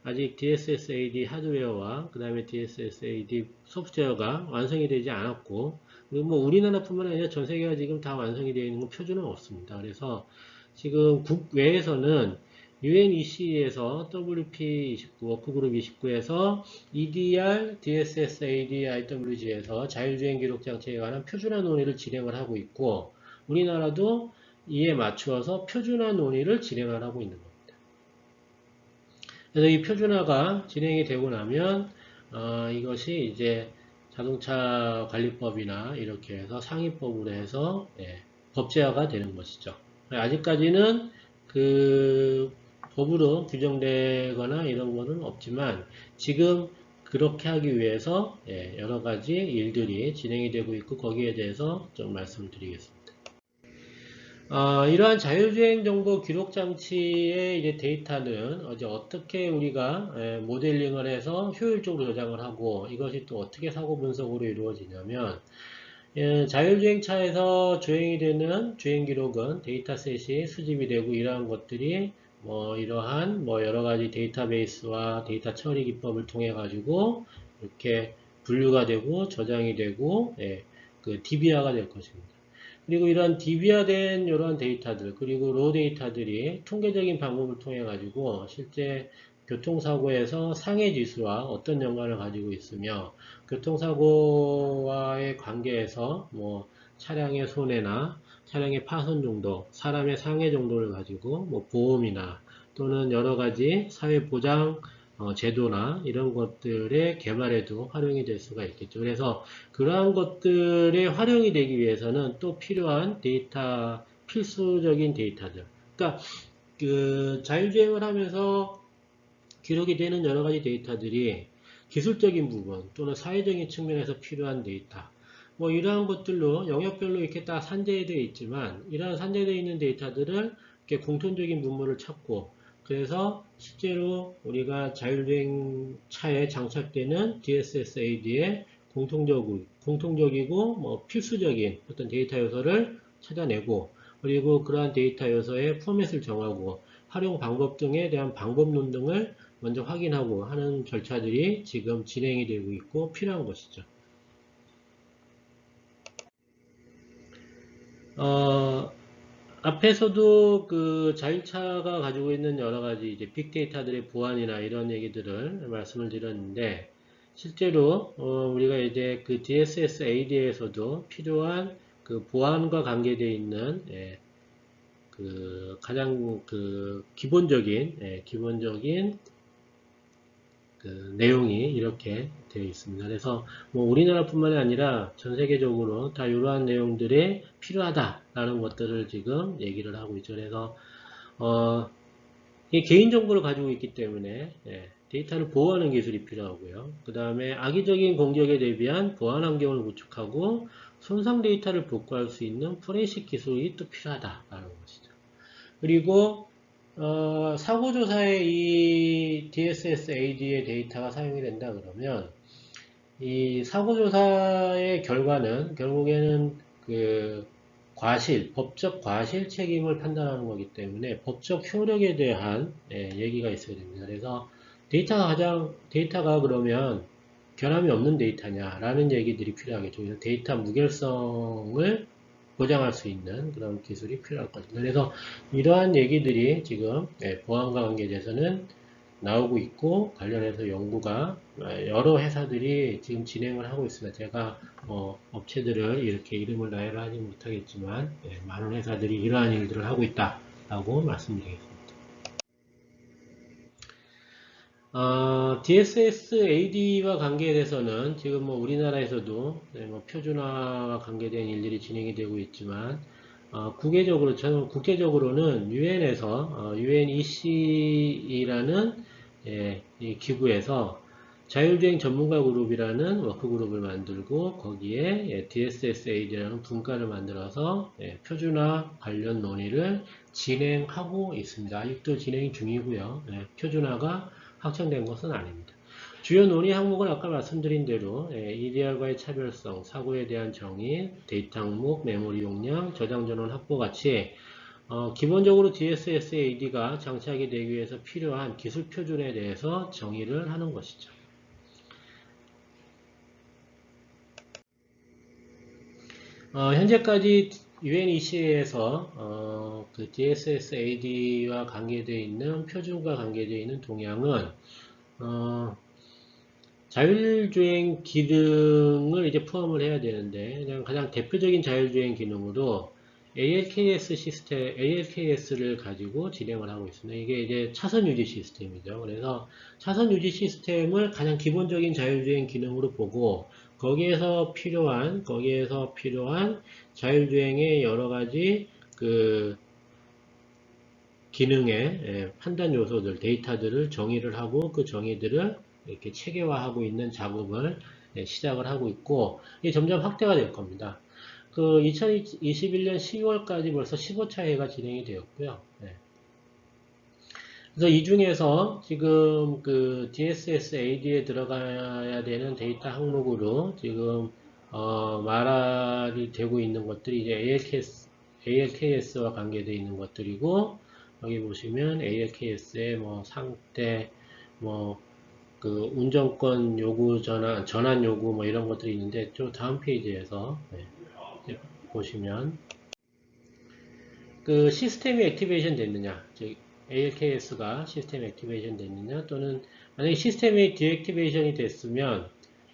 아직 DSS-AD 하드웨어와 그 다음에 DSS-AD 소프트웨어가 완성이 되지 않았고, 그리고 뭐 우리나라뿐만 아니라 전 세계가 지금 다 완성이 되어 있는 건 표준은 없습니다. 그래서 지금 국외에서는 UNEC에서 WP29, 워크그룹 29에서 EDR, DSS, AD, IWG에서 자율주행 기록장치에 관한 표준화 논의를 진행을 하고 있고, 우리나라도 이에 맞추어서 표준화 논의를 진행을 하고 있는 겁니다. 그래서 이 표준화가 진행이 되고 나면 이것이 이제 자동차 관리법이나 이렇게 해서 상위법으로 해서 법제화가 되는 것이죠. 아직까지는 그 법으로 규정되거나 이런 거는 없지만 지금 그렇게 하기 위해서 여러 가지 일들이 진행이 되고 있고 거기에 대해서 좀 말씀을 드리겠습니다. 이러한 자율주행 정보 기록 장치의 이제 데이터는 이제 어떻게 우리가 모델링을 해서 효율적으로 저장을 하고 이것이 또 어떻게 사고 분석으로 이루어지냐면 자율주행 차에서 주행이 되는 주행 기록은 데이터셋이 수집이 되고 이러한 것들이 이러한 여러 가지 데이터베이스와 데이터 처리 기법을 통해 가지고 이렇게 분류가 되고 저장이 되고 그 DB화가 될 것입니다. 그리고 이런 DB화된 이러한 데이터들, 그리고 로 데이터들이 통계적인 방법을 통해 가지고 실제 교통사고에서 상해 지수와 어떤 연관을 가지고 있으며, 교통사고와의 관계에서 차량의 손해나 차량의 파손 정도, 사람의 상해 정도를 가지고 보험이나 또는 여러 가지 사회보장 제도나 이런 것들의 개발에도 활용이 될 수가 있겠죠. 그래서 그러한 것들에 활용이 되기 위해서는 또 필요한 데이터, 필수적인 데이터들. 그러니까 그 자율주행을 하면서 기록이 되는 여러 가지 데이터들이 기술적인 부분 또는 사회적인 측면에서 필요한 데이터. 이러한 것들로 영역별로 이렇게 딱 산재되어 있지만 이러한 산재되어 있는 데이터들을 이렇게 공통적인 문물을 찾고 그래서 실제로 우리가 자율주행 차에 장착되는 DSS-AD의 공통적이고 필수적인 어떤 데이터 요소를 찾아내고 그리고 그러한 데이터 요소의 포맷을 정하고 활용 방법 등에 대한 방법론 등을 먼저 확인하고 하는 절차들이 지금 진행이 되고 있고 필요한 것이죠. 앞에서도 그 자율차가 가지고 있는 여러 가지 이제 빅데이터들의 보안이나 이런 얘기들을 말씀을 드렸는데 실제로 우리가 이제 그 DSS AD에서도 필요한 그 보안과 관계되어 있는 그 가장 그 기본적인 그 내용이 이렇게 되어 있습니다. 그래서 우리나라뿐만이 아니라 전 세계적으로 다 이러한 내용들이 필요하다라는 것들을 지금 얘기를 하고 있죠. 그래서 이 개인정보를 가지고 있기 때문에 데이터를 보호하는 기술이 필요하고요. 그 다음에 악의적인 공격에 대비한 보안 환경을 구축하고 손상 데이터를 복구할 수 있는 포렌식 기술이 또 필요하다라는 것이죠. 그리고 사고조사에 이 DSS-AD의 데이터가 사용이 된다 그러면 이 사고조사의 결과는 결국에는 그 법적 과실 책임을 판단하는 거기 때문에 법적 효력에 대한 얘기가 있어야 됩니다. 그래서 데이터가 그러면 결함이 없는 데이터냐라는 얘기들이 필요하겠죠. 그래서 데이터 무결성을 보장할 수 있는 그런 기술이 필요할 거거든요. 그래서 이러한 얘기들이 지금 보안과 관계돼서는 나오고 있고 관련해서 연구가 여러 회사들이 지금 진행을 하고 있습니다. 제가 업체들을 이렇게 이름을 나열을 하지 못하겠지만 많은 회사들이 이러한 일들을 하고 있다라고 말씀드리겠습니다. DSS-AD와 관계돼서는 지금 우리나라에서도 표준화와 관계된 일들이 진행이 되고 있지만 국제적으로는 UN에서 UNEC라는 이 기구에서 자율주행 전문가 그룹이라는 워크그룹을 만들고 거기에 DSS-AD라는 분과를 만들어서 표준화 관련 논의를 진행하고 있습니다. 아직도 진행 중이고요. 표준화가 확정된 것은 아닙니다. 주요 논의 항목은 아까 말씀드린 대로 EDR과의 차별성, 사고에 대한 정의, 데이터 항목, 메모리 용량, 저장 전원 확보 같이 기본적으로 DSS-AD가 장착이 되기 위해서 필요한 기술 표준에 대해서 정의를 하는 것이죠. 현재까지 UNEC에서 그 DSS-AD와 관계되어 있는 표준과 관계되어 있는 동향은 자율주행 기능을 이제 포함을 해야 되는데 그냥 가장 대표적인 자율주행 기능으로 ALKS 시스템, ALKS를 가지고 진행을 하고 있습니다. 이게 이제 차선 유지 시스템이죠. 그래서 차선 유지 시스템을 가장 기본적인 자율주행 기능으로 보고 거기에서 필요한 자율주행의 여러 가지 그 기능의 판단 요소들, 데이터들을 정의를 하고 그 정의들을 이렇게 체계화하고 있는 작업을 시작을 하고 있고 이게 점점 확대가 될 겁니다. 그 2021년 12월까지 벌써 15차 회가 진행이 되었고요. 그래서 이 중에서 지금 그 DSS-AD에 들어가야 되는 데이터 항목으로 지금 말이 되고 있는 것들이 이제 ALKS와 관계되어 있는 것들이고 여기 보시면 ALKS의 뭐 상태, 뭐 그 운전권 요구 전환 요구 뭐 이런 것들이 있는데 좀 다음 페이지에서 보시면 그 시스템이 액티베이션 됐느냐, 즉 ALKS가 시스템 액티베이션 됐느냐 또는 만약에 시스템이 디액티베이션이 됐으면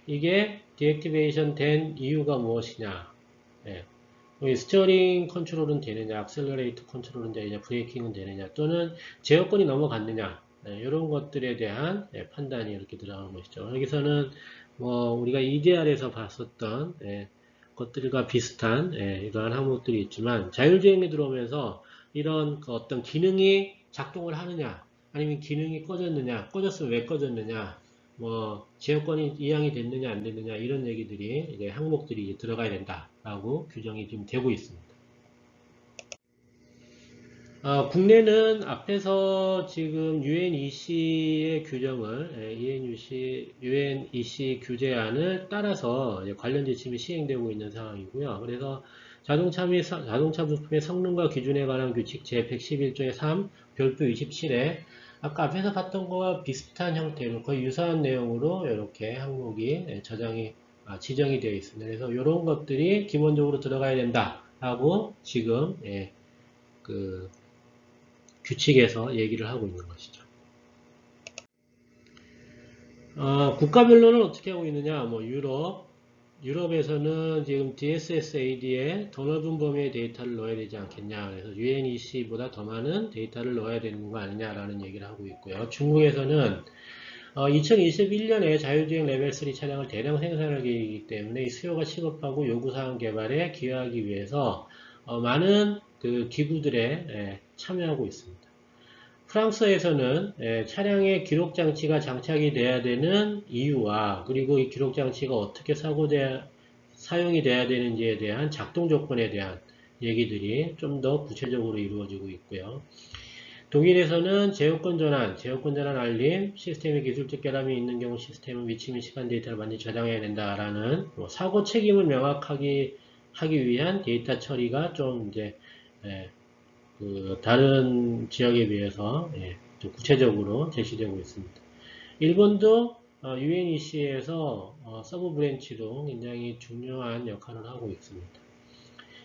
이게 디액티베이션 된 이유가 무엇이냐, 스티어링 컨트롤은 되느냐, 액셀러레이터 컨트롤은 되느냐, 브레이킹은 되느냐, 또는 제어권이 넘어갔느냐, 이런 것들에 대한 판단이 이렇게 들어가는 것이죠. 여기서는 뭐 우리가 EDR에서 봤었던 것들과 비슷한 이러한 항목들이 있지만 자율주행이 들어오면서 이런 그 어떤 기능이 작동을 하느냐, 아니면 기능이 꺼졌느냐, 꺼졌으면 왜 꺼졌느냐, 뭐 제어권이 이양이 됐느냐 안 됐느냐 이런 얘기들이 이제 항목들이 이제 들어가야 된다라고 규정이 지금 되고 있습니다. 국내는 앞에서 지금 UNEC의 규정을 UNEC 규제안을 따라서 관련 지침이 시행되고 있는 상황이고요. 그래서 자동차 부품의 성능과 기준에 관한 규칙 제111조의 3 별표 27에 아까 앞에서 봤던 거와 비슷한 형태로 거의 유사한 내용으로 이렇게 항목이 지정이 되어 있습니다. 그래서 이런 것들이 기본적으로 들어가야 된다라고 지금 그 규칙에서 얘기를 하고 있는 것이죠. 국가별로는 어떻게 하고 있느냐? 뭐 유럽에서는 지금 DSS-AD에 더 넓은 범위의 데이터를 넣어야 되지 않겠냐. 그래서 UNEC보다 더 많은 데이터를 넣어야 되는 거 아니냐라는 얘기를 하고 있고요. 중국에서는 2021년에 자율주행 레벨 3 차량을 대량 생산할 계획이기 때문에 이 수요가 시급하고 요구사항 개발에 기여하기 위해서 많은 그 기구들에 참여하고 있습니다. 프랑스에서는 차량에 기록장치가 장착이 돼야 되는 이유와 그리고 이 기록장치가 어떻게 사용이 돼야 되는지에 대한 작동 조건에 대한 얘기들이 좀 더 구체적으로 이루어지고 있고요. 독일에서는 제어권 전환 알림, 시스템의 기술적 결함이 있는 경우 시스템은 위치 및 시간 데이터를 반드시 저장해야 된다라는 사고 책임을 명확하게 하기 위한 데이터 처리가 좀 이제 그 다른 지역에 비해서 좀 구체적으로 제시되고 있습니다. 일본도 UNEC에서 서브 브랜치로 굉장히 중요한 역할을 하고 있습니다.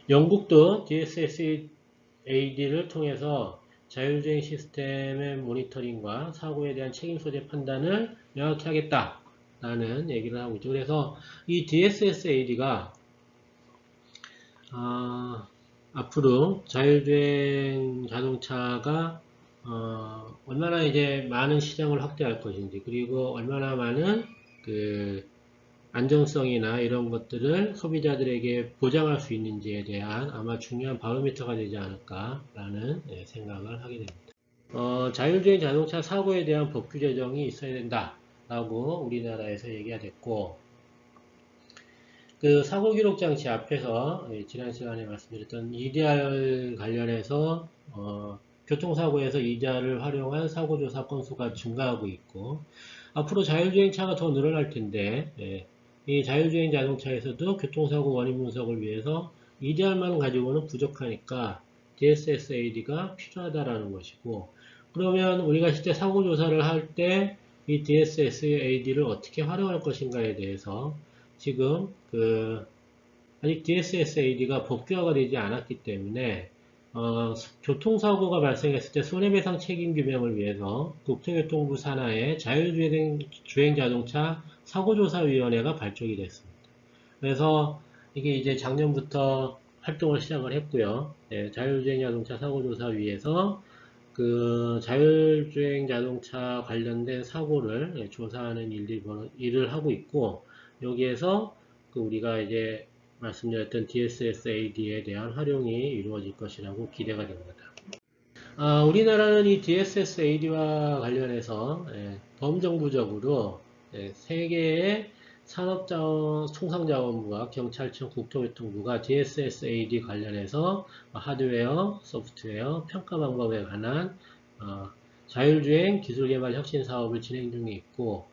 영국도 DSS-AD를 통해서 자율주행 시스템의 모니터링과 사고에 대한 책임 소재 판단을 명확히 하겠다라는 얘기를 하고 있죠. 그래서 이 DSS-AD가 앞으로 자율주행 자동차가 얼마나 이제 많은 시장을 확대할 것인지 그리고 얼마나 많은 그 안정성이나 이런 것들을 소비자들에게 보장할 수 있는지에 대한 아마 중요한 바로미터가 되지 않을까라는 생각을 하게 됩니다. 자율주행 자동차 사고에 대한 법규 제정이 있어야 된다라고 우리나라에서 얘기가 됐고 그 사고 기록 장치 앞에서 지난 시간에 말씀드렸던 EDR 관련해서 교통사고에서 EDR을 활용한 사고조사 건수가 증가하고 있고 앞으로 자율주행차가 더 늘어날 텐데 이 자율주행 자동차에서도 교통사고 원인 분석을 위해서 EDR만 가지고는 부족하니까 DSS-AD가 필요하다라는 것이고 그러면 우리가 실제 사고조사를 할 때 이 DSS-AD를 어떻게 활용할 것인가에 대해서 지금 그 아직 DSS-AD가 법규화가 되지 않았기 때문에 교통사고가 발생했을 때 손해배상 책임 규명을 위해서 국토교통부 산하에 자율주행 자동차 사고조사위원회가 발족이 됐습니다. 그래서 이게 이제 작년부터 활동을 시작을 했고요. 네, 자율주행 자동차 사고조사위에서 그 자율주행 자동차 관련된 사고를 조사하는 일을 하고 있고, 여기에서 그 우리가 이제 말씀드렸던 DSS-AD에 대한 활용이 이루어질 것이라고 기대가 됩니다. 우리나라는 이 DSS-AD와 관련해서 범정부적으로 세 개의 산업자원, 총상자원부와 경찰청, 국토교통부가 DSS-AD 관련해서 하드웨어, 소프트웨어, 평가 방법에 관한 자율주행 기술개발 혁신 사업을 진행 중에 있고,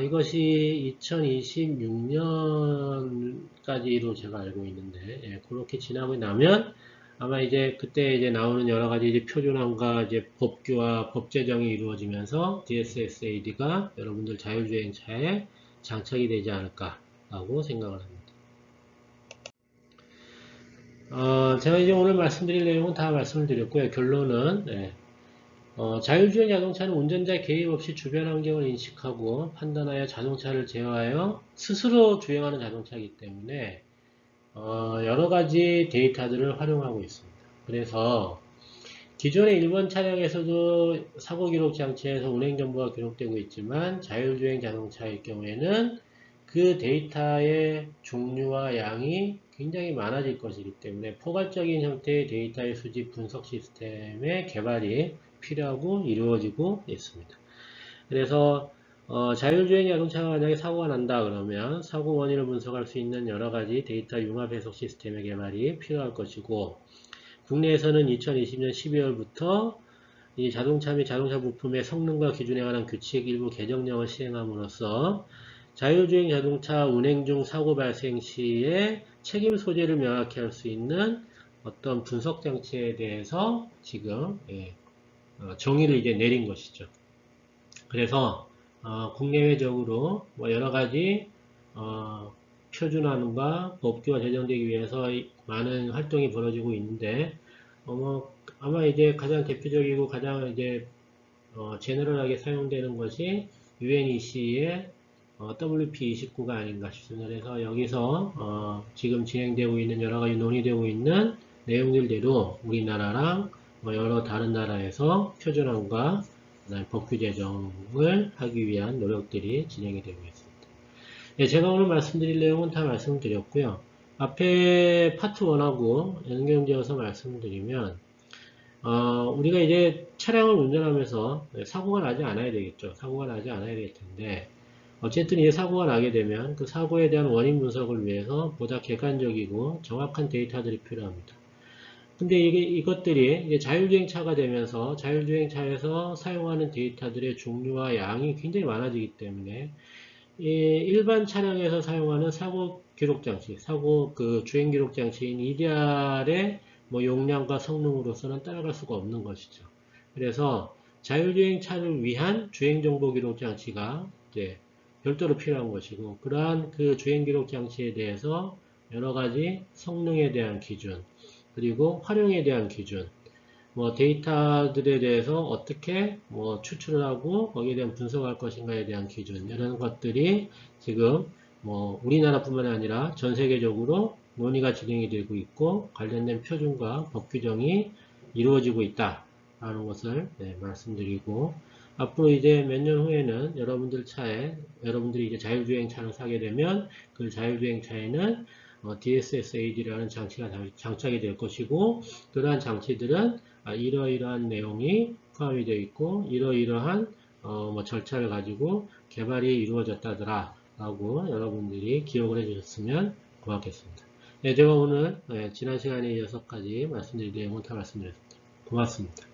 이것이 2026년까지로 제가 알고 있는데, 그렇게 지나고 나면 아마 이제 그때 이제 나오는 여러 가지 이제 표준화과 이제 법규와 법 제정이 이루어지면서 DSS-AD가 여러분들 자율주행차에 장착이 되지 않을까라고 생각을 합니다. 제가 이제 오늘 말씀드릴 내용은 다 말씀을 드렸고요. 결론은 자율주행 자동차는 운전자의 개입 없이 주변 환경을 인식하고 판단하여 자동차를 제어하여 스스로 주행하는 자동차이기 때문에 여러 가지 데이터들을 활용하고 있습니다. 그래서 기존의 일본 차량에서도 사고 기록 장치에서 운행 정보가 기록되고 있지만 자율주행 자동차일 경우에는 그 데이터의 종류와 양이 굉장히 많아질 것이기 때문에 포괄적인 형태의 데이터의 수집 분석 시스템의 개발이 필요하고 이루어지고 있습니다. 그래서 자율주행 자동차가 만약에 사고가 난다 그러면 사고 원인을 분석할 수 있는 여러 가지 데이터 융합 해석 시스템의 개발이 필요할 것이고, 국내에서는 2020년 12월부터 이 자동차 및 자동차 부품의 성능과 기준에 관한 규칙 일부 개정령을 시행함으로써 자율주행 자동차 운행 중 사고 발생 시에 책임 소재를 명확히 할 수 있는 어떤 분석 장치에 대해서 지금 정의를 이제 내린 것이죠. 그래서 국내외적으로 뭐 여러 가지 표준화과 법규가 제정되기 위해서 많은 활동이 벌어지고 있는데 아마 이제 가장 대표적이고 가장 이제 제너럴하게 사용되는 것이 UNEC의 WP29가 아닌가 싶습니다. 그래서 여기서 지금 진행되고 있는 여러 가지 논의되고 있는 내용들대로 우리나라랑 여러 다른 나라에서 표준화과 법규 제정을 하기 위한 노력들이 진행이 되고 있습니다. 네, 제가 오늘 말씀드릴 내용은 다 말씀드렸고요. 앞에 파트 1하고 연결지어서 말씀드리면 우리가 이제 차량을 운전하면서 사고가 나지 않아야 되겠죠. 사고가 나지 않아야 될 텐데 어쨌든 이제 사고가 나게 되면 그 사고에 대한 원인 분석을 위해서 보다 객관적이고 정확한 데이터들이 필요합니다. 근데 이것들이 이제 자율주행차가 되면서 자율주행차에서 사용하는 데이터들의 종류와 양이 굉장히 많아지기 때문에 일반 차량에서 사용하는 사고 기록 장치, 주행 기록 장치인 EDR의 용량과 성능으로서는 따라갈 수가 없는 것이죠. 그래서 자율주행차를 위한 주행 정보 기록 장치가 이제 별도로 필요한 것이고, 그러한 그 주행 기록 장치에 대해서 여러 가지 성능에 대한 기준, 그리고 활용에 대한 기준, 데이터들에 대해서 어떻게 추출을 하고 거기에 대한 분석할 것인가에 대한 기준, 이런 것들이 지금 우리나라뿐만 아니라 전 세계적으로 논의가 진행이 되고 있고 관련된 표준과 법 규정이 이루어지고 있다라는 것을 말씀드리고, 앞으로 이제 몇 년 후에는 여러분들이 이제 자율주행 차를 사게 되면 그 자율주행 차에는 DSS-AD라는 장치가 장착이 될 것이고, 그러한 장치들은 이러이러한 내용이 포함이 되어 있고 이러이러한 절차를 가지고 개발이 이루어졌다더라 라고 여러분들이 기억을 해주셨으면 고맙겠습니다. 네, 제가 오늘 지난 시간에 이어서까지 말씀드린 내용은 다 말씀드렸습니다. 고맙습니다.